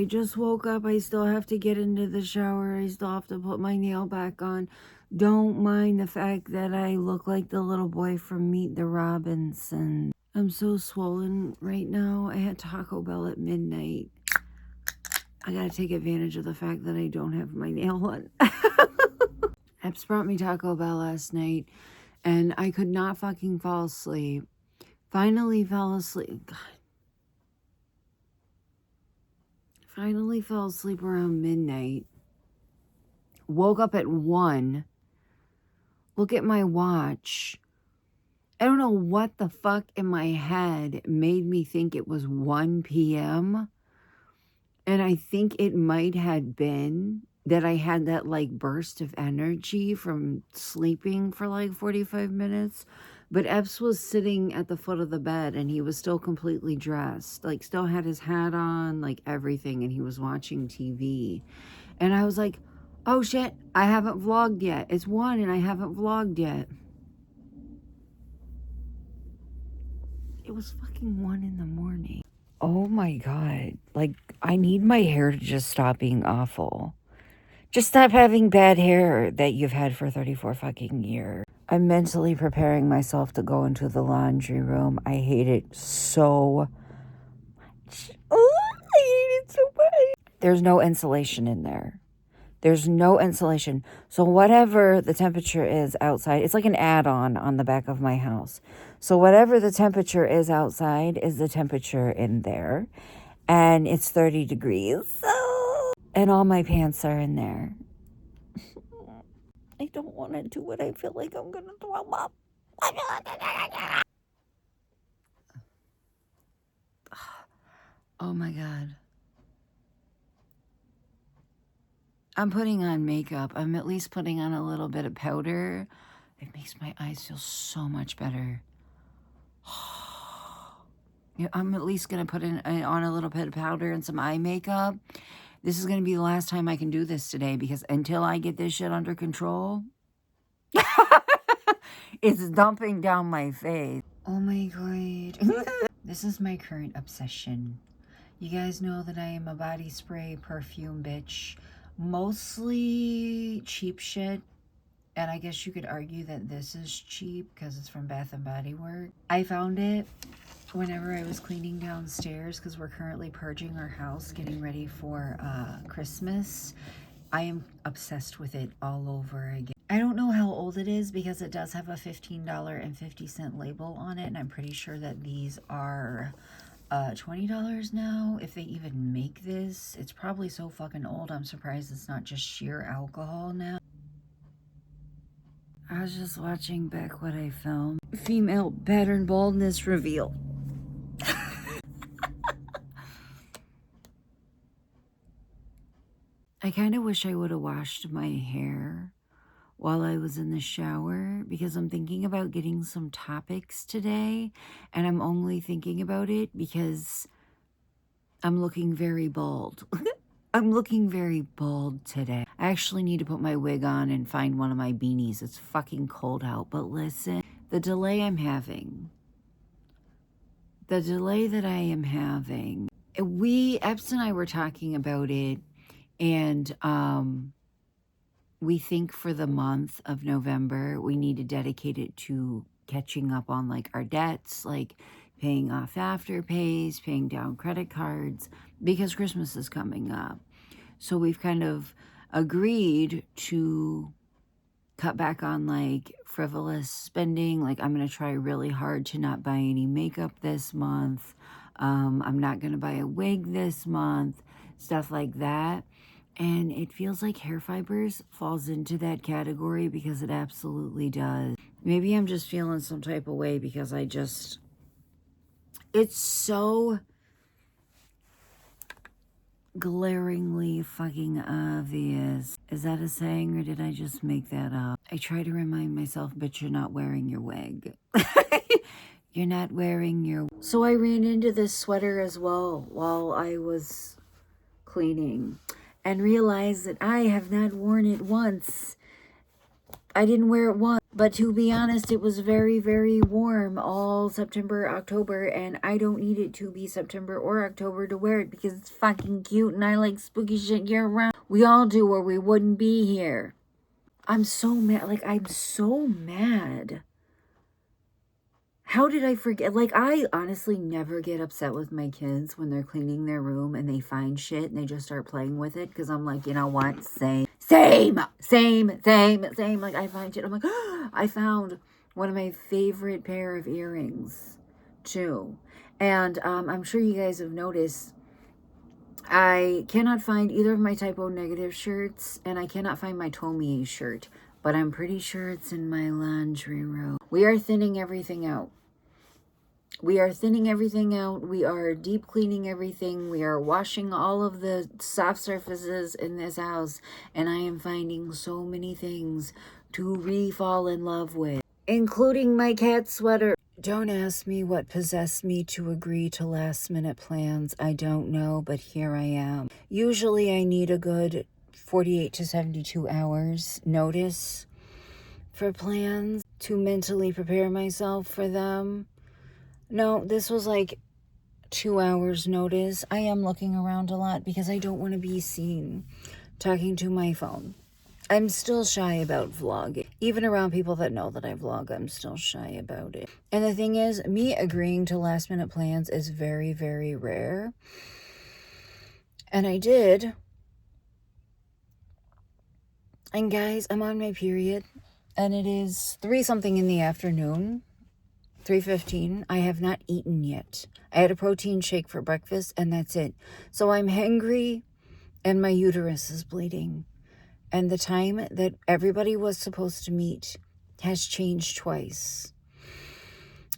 just woke up. I still have to get into the shower. I still have to put my nail back on. Don't mind the fact that I look like the little boy from Meet the Robinsons. I'm so swollen right now. I had Taco Bell at midnight. I gotta take advantage of the fact that I don't have my nail on. Epps brought me Taco Bell last night, and I could not fucking fall asleep. Finally fell asleep. God. Finally fell asleep around midnight. Woke up at 1. Look at my watch. I don't know what the fuck in my head made me think it was 1 p.m. And I think it might have been that I had that like burst of energy from sleeping for like 45 minutes. But Epps was sitting at the foot of the bed and he was still completely dressed. Like still had his hat on, like everything. And he was watching TV. And I was like, oh shit, I haven't vlogged yet. It's 1 and I haven't vlogged yet. It was fucking 1 in the morning. Oh my God. Like, I need my hair to just stop being awful. Just stop having bad hair that you've had for 34 fucking years. I'm mentally preparing myself to go into the laundry room. I hate it so much. Oh, I hate it so much. There's no insulation in there. There's no insulation. So whatever the temperature is outside, it's like an add-on on the back of my house. So whatever the temperature is outside is the temperature in there. And it's 30 degrees. And all my pants are in there. I don't want to do it. I feel like I'm going to throw up. Oh my God. I'm putting on makeup. I'm at least putting on a little bit of powder. It makes my eyes feel so much better. Yeah, I'm at least going to put on a little bit of powder and some eye makeup. This is going to be the last time I can do this today because until I get this shit under control, it's dumping down my face. Oh my God. This is my current obsession. You guys know that I am a body spray perfume bitch. Mostly cheap shit. And I guess you could argue that this is cheap because it's from Bath & Body Works. I found it whenever I was cleaning downstairs because we're currently purging our house, getting ready for Christmas. I am obsessed with it all over again. I don't know how old it is because it does have a $15.50 label on it. And I'm pretty sure that these are $20 now. If they even make this, it's probably so fucking old. I'm surprised it's not just sheer alcohol now. I was just watching back what I filmed. Female pattern baldness reveal. I kind of wish I would have washed my hair while I was in the shower because I'm thinking about getting some topics today, and I'm only thinking about it because I'm looking very bald. I'm looking very bald today. I actually need to put my wig on and find one of my beanies. It's fucking cold out. But listen, the delay I'm having, Epps and I were talking about it, and we think for the month of November, we need to dedicate it to catching up on like our debts, like paying off afterpays, paying down credit cards, because Christmas is coming up. So we've kind of agreed to cut back on like frivolous spending. Like I'm going to try really hard to not buy any makeup this month. I'm not going to buy a wig this month, stuff like that. And it feels like hair fibers falls into that category because it absolutely does. Maybe I'm just feeling some type of way because it's so glaringly fucking obvious. Is that a saying or did I just make that up? I try to remind myself, but you're not wearing your wig. You're not wearing your... So I ran into this sweater as well while I was cleaning and realized that I have not worn it once. I didn't wear it once. But to be honest, it was very, very warm all September, October, and I don't need it to be September or October to wear it because it's fucking cute and I like spooky shit year round. We all do or we wouldn't be here. I'm so mad. Like, I'm so mad. How did I forget? Like, I honestly never get upset with my kids when they're cleaning their room and they find shit and they just start playing with it. Because I'm like, you know what? Same. Like, I find shit. I'm like, oh, I found one of my favorite pair of earrings, too. And I'm sure you guys have noticed, I cannot find either of my typo negative shirts. And I cannot find my Tomie shirt. But I'm pretty sure it's in my laundry room. We are thinning everything out. We are thinning everything out. We are deep cleaning everything. We are washing all of the soft surfaces in this house. And I am finding so many things to re-fall in love with, including my cat sweater. Don't ask me what possessed me to agree to last-minute plans. I don't know, but here I am. Usually I need a good 48 to 72 hours notice for plans to mentally prepare myself for them. No, this was like 2 hours notice. I am looking around a lot because I don't want to be seen talking to my phone. I'm still shy about vlogging. Even around people that know that I vlog, I'm still shy about it. And the thing is, me agreeing to last minute plans is very, very rare. And I did. And guys, I'm on my period. And it is 3-something in the afternoon. 3:15. I have not eaten yet. I had a protein shake for breakfast and that's it. So I'm hangry and my uterus is bleeding. And the time that everybody was supposed to meet has changed twice.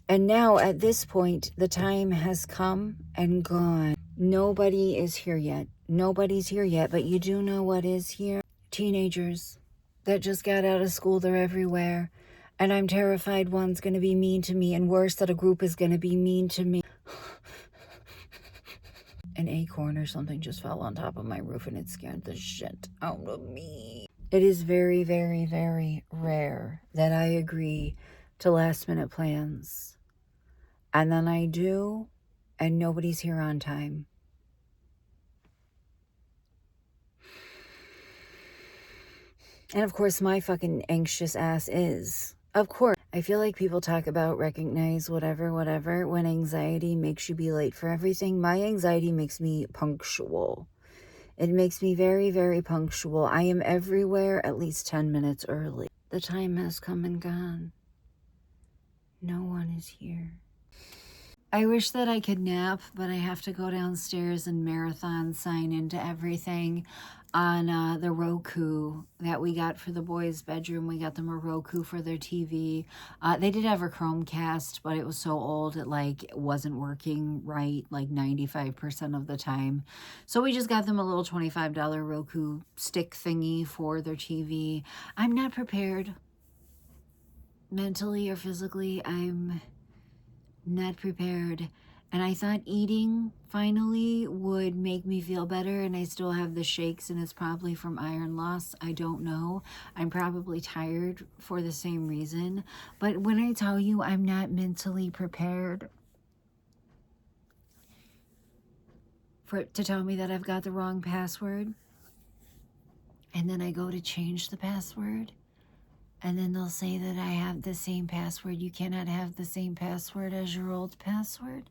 And now at this point, the time has come and gone. Nobody is here yet. Nobody's here yet, but you do know what is here? Teenagers that just got out of school. They're everywhere. And I'm terrified one's going to be mean to me, and worse, that a group is going to be mean to me. An acorn or something just fell on top of my roof and it scared the shit out of me. It is very, very, very rare that I agree to last minute plans. And then I do, and nobody's here on time. And of course, my fucking anxious ass is. Of course, I feel like people talk about recognize whatever, when anxiety makes you be late for everything. My anxiety makes me punctual. It makes me very, very punctual. I am everywhere at least 10 minutes early. The time has come and gone. No one is here. I wish that I could nap, but I have to go downstairs and marathon sign into everything on the Roku that we got for the boys' bedroom. We got them a Roku for their TV. They did have a Chromecast, but it was so old it like wasn't working right like 95% of the time. So we just got them a little $25 Roku stick thingy for their TV. I'm not prepared mentally or physically. I'm not prepared. And I thought eating finally would make me feel better, and I still have the shakes, and it's probably from iron loss. I don't know. I'm probably tired for the same reason. But when I tell you I'm not mentally prepared to tell me that I've got the wrong password, and then I go to change the password, and then they'll say that I have the same password. You cannot have the same password as your old password.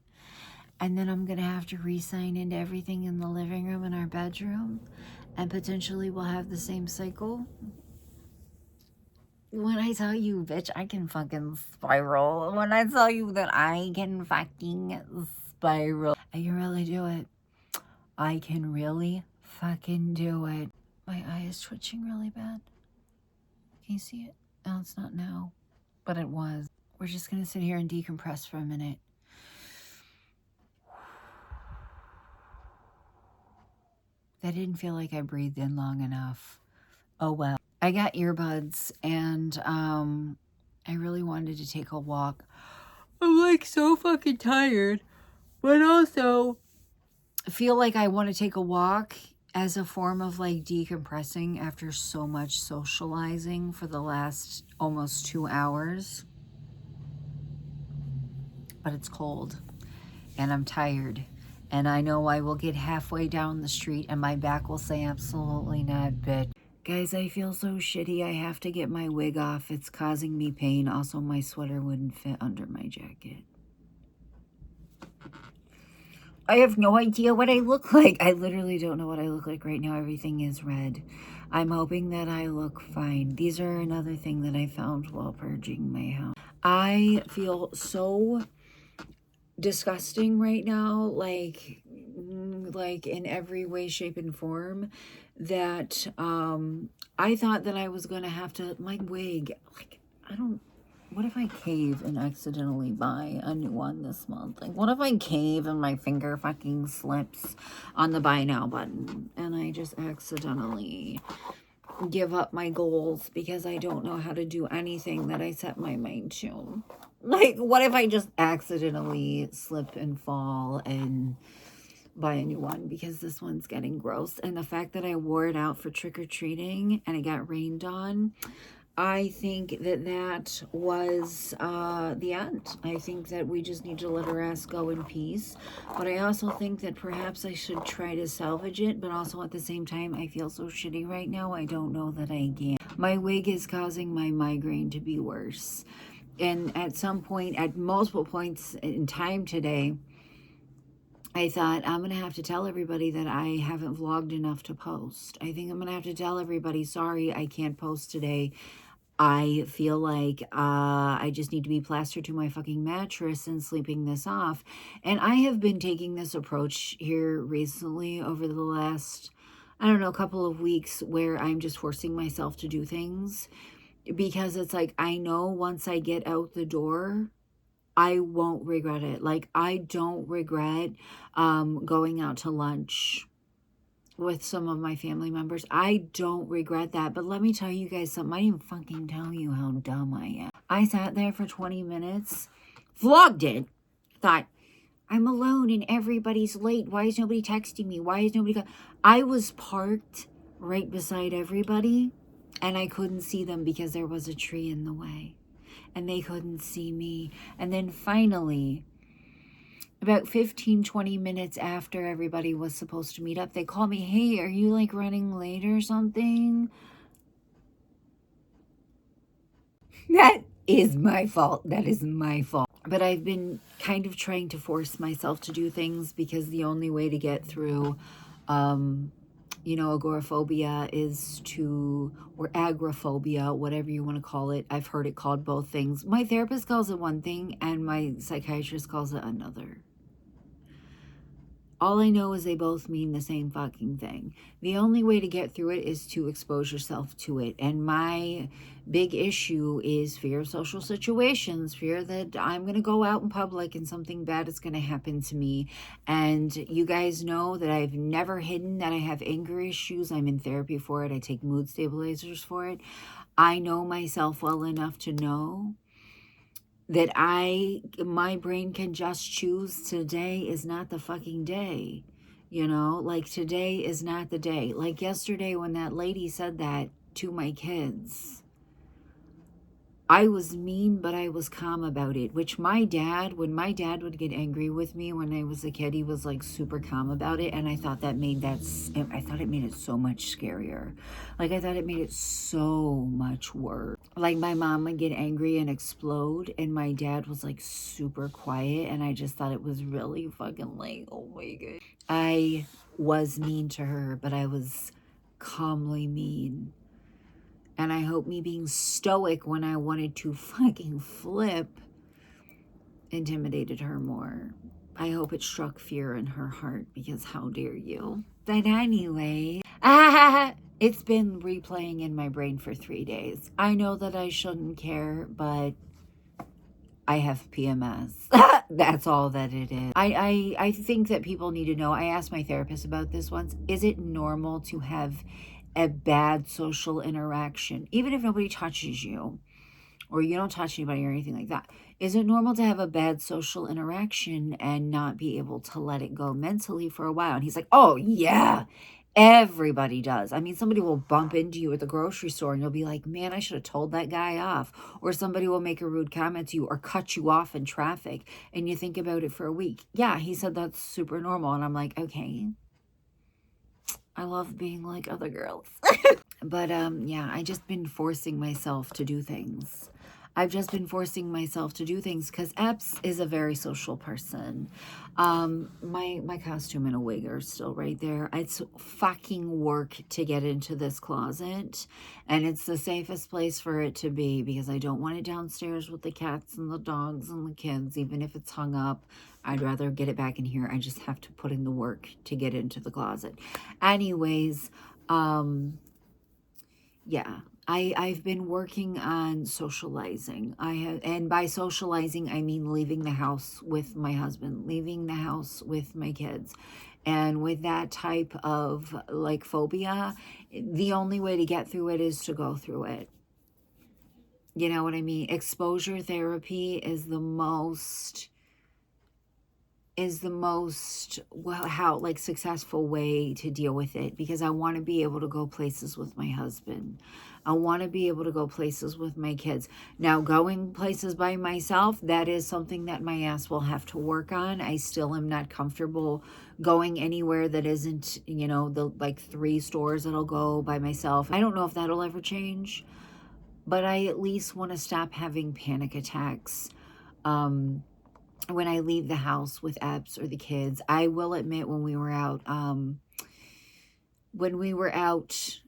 And then I'm going to have to re-sign into everything in the living room and our bedroom. And potentially we'll have the same cycle. When I tell you, bitch, I can fucking spiral. When I tell you that I can fucking spiral. I can really do it. I can really fucking do it. My eye is twitching really bad. Can you see it? No, it's not now. But it was. We're just going to sit here and decompress for a minute. That didn't feel like I breathed in long enough. Oh well. I got earbuds and I really wanted to take a walk. I'm like so fucking tired, but also feel like I want to take a walk as a form of like decompressing after so much socializing for the last almost 2 hours. But it's cold and I'm tired. And I know I will get halfway down the street and my back will say absolutely not, bitch. Guys, I feel so shitty. I have to get my wig off. It's causing me pain. Also, my sweater wouldn't fit under my jacket. I have no idea what I look like. I literally don't know what I look like right now. Everything is red. I'm hoping that I look fine. These are another thing that I found while purging my house. I feel so disgusting right now, like in every way, shape, and form, that I thought that I was gonna have to, my wig, like, what if I cave and accidentally buy a new one this month? Like, what if I cave and my finger fucking slips on the buy now button and I just accidentally give up my goals because I don't know how to do anything that I set my mind to? Like, what if I just accidentally slip and fall and buy a new one because this one's getting gross? And the fact that I wore it out for trick-or-treating and it got rained on, I think that that was the end. I think that we just need to let her ass go in peace. But I also think that perhaps I should try to salvage it. But also at the same time, I feel so shitty right now. I don't know that I can. My wig is causing my migraine to be worse. And at some point, at multiple points in time today, I thought, I'm going to have to tell everybody that I haven't vlogged enough to post. I think I'm going to have to tell everybody, sorry, I can't post today. I feel like I just need to be plastered to my fucking mattress and sleeping this off. And I have been taking this approach here recently over the last, I don't know, couple of weeks, where I'm just forcing myself to do things. Because it's like, I know once I get out the door, I won't regret it. Like, I don't regret going out to lunch with some of my family members. I don't regret that. But let me tell you guys something. I didn't fucking tell you how dumb I am. I sat there for 20 minutes, vlogged it, thought, I'm alone and everybody's late. Why is nobody texting me? Why is nobody... I was parked right beside everybody and I couldn't see them because there was a tree in the way. And they couldn't see me. And then finally, about 15, 20 minutes after everybody was supposed to meet up, they called me, hey, are you like running late or something? That is my fault. That is my fault. But I've been kind of trying to force myself to do things because the only way to get through, you know, agoraphobia is to, or agoraphobia, whatever you want to call it. I've heard it called both things. My therapist calls it one thing and my psychiatrist calls it another. All I know is they both mean the same fucking thing. The only way to get through it is to expose yourself to it. And my big issue is fear of social situations, fear that I'm going to go out in public and something bad is going to happen to me. And you guys know that I've never hidden that I have anger issues. I'm in therapy for it. I take mood stabilizers for it. I know myself well enough to know that my brain can just choose today is not the fucking day. You know, like today is not the day. Like yesterday when that lady said that to my kids, I was mean, but I was calm about it, which my dad, when my dad would get angry with me when I was a kid, he was like super calm about it. And I thought that made that, I thought it made it so much scarier. Like I thought it made it so much worse. Like my mom would get angry and explode and my dad was like super quiet. And I just thought it was really fucking like, oh my God. I was mean to her, but I was calmly mean. And I hope me being stoic when I wanted to fucking flip intimidated her more. I hope it struck fear in her heart because how dare you? But anyway, it's been replaying in my brain for 3 days. I know that I shouldn't care, but I have PMS. That's all that it is. I think that people need to know. I asked my therapist about this once. Is it normal to have a bad social interaction, even if nobody touches you or you don't touch anybody or anything like that? Is it normal to have a bad social interaction and not be able to let it go mentally for a while? And he's like, oh yeah, Everybody does. I mean, somebody will bump into you at the grocery store and you'll be like, man, I should have told that guy off. Or somebody will make a rude comment to you or cut you off in traffic and you think about it for a week. Yeah, he said that's super normal. And I'm like, okay, I love being like other girls. But yeah, I just been forcing myself to do things. I've just been forcing myself to do things because Epps is a very social person. My costume and a wig are still right there. It's fucking work to get into this closet, and it's the safest place for it to be because I don't want it downstairs with the cats and the dogs and the kids. Even if it's hung up, I'd rather get it back in here. I just have to put in the work to get into the closet. Anyways, yeah, I've been working on socializing. And by socializing, I mean leaving the house with my husband, leaving the house with my kids. And with that type of like phobia, the only way to get through it is to go through it. You know what I mean? Exposure therapy is the most well, how like successful way to deal with it, because I want to be able to go places with my husband. I want to be able to go places with my kids. Now, going places by myself, that is something that my ass will have to work on. I still am not comfortable going anywhere that isn't, you know, the like 3 stores that I'll go by myself. I don't know if that'll ever change, but I at least want to stop having panic attacks when I leave the house with Epps or the kids. I will admit, when we were out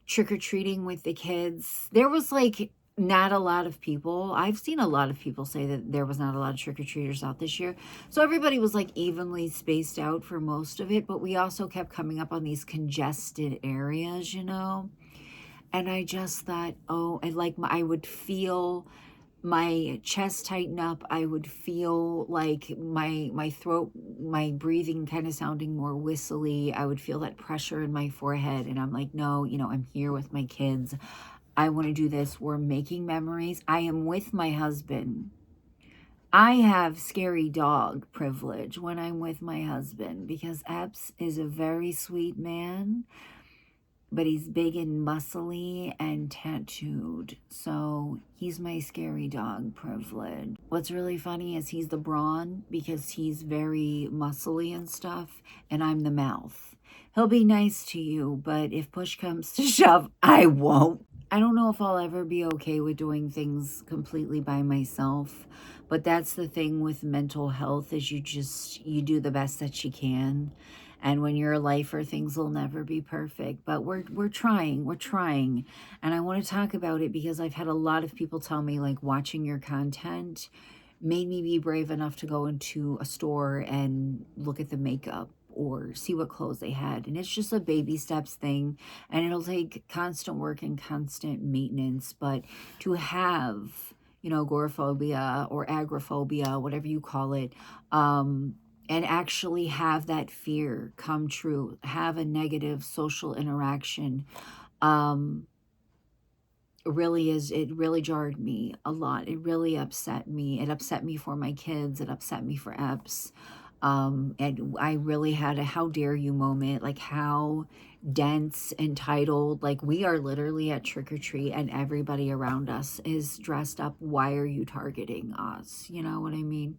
trick-or-treating with the kids, there was like not a lot of people. I've seen a lot of people say that there was not a lot of trick-or-treaters out this year. So everybody was like evenly spaced out for most of it, but we also kept coming up on these congested areas, you know? And I just thought, oh, and like I would feel my chest tighten up. I would feel like my throat, my breathing kind of sounding more whistly. I would feel that pressure in my forehead, and I'm like, no, you know, I'm here with my kids. I want to do this. We're making memories. I am with my husband. I have scary dog privilege when I'm with my husband because Epps is a very sweet man, but he's big and muscly and tattooed. So he's my scary dog privilege. What's really funny is he's the brawn because he's very muscly and stuff, and I'm the mouth. He'll be nice to you, but if push comes to shove, I won't. I don't know if I'll ever be okay with doing things completely by myself, but that's the thing with mental health, is you do the best that you can. And when you're a lifer, things will never be perfect, but we're trying. And I want to talk about it because I've had a lot of people tell me, like, watching your content made me be brave enough to go into a store and look at the makeup or see what clothes they had. And it's just a baby steps thing, and it'll take constant work and constant maintenance. But to have, you know, agoraphobia or agoraphobia, whatever you call it, and actually have that fear come true, have a negative social interaction, it really jarred me a lot. It really upset me. It upset me for my kids. It upset me for Epps. And I really had a how dare you moment, like how dense, entitled, like we are literally at trick or treat and everybody around us is dressed up. Why are you targeting us? You know what I mean?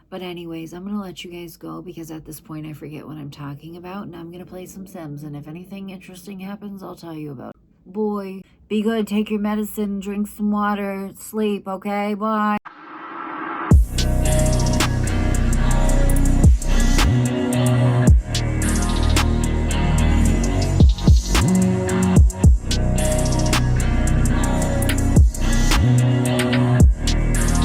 But anyways, I'm going to let you guys go because at this point I forget what I'm talking about, and I'm going to play some Sims, and if anything interesting happens, I'll tell you about it. Boy, be good, take your medicine, drink some water, sleep, okay? Bye.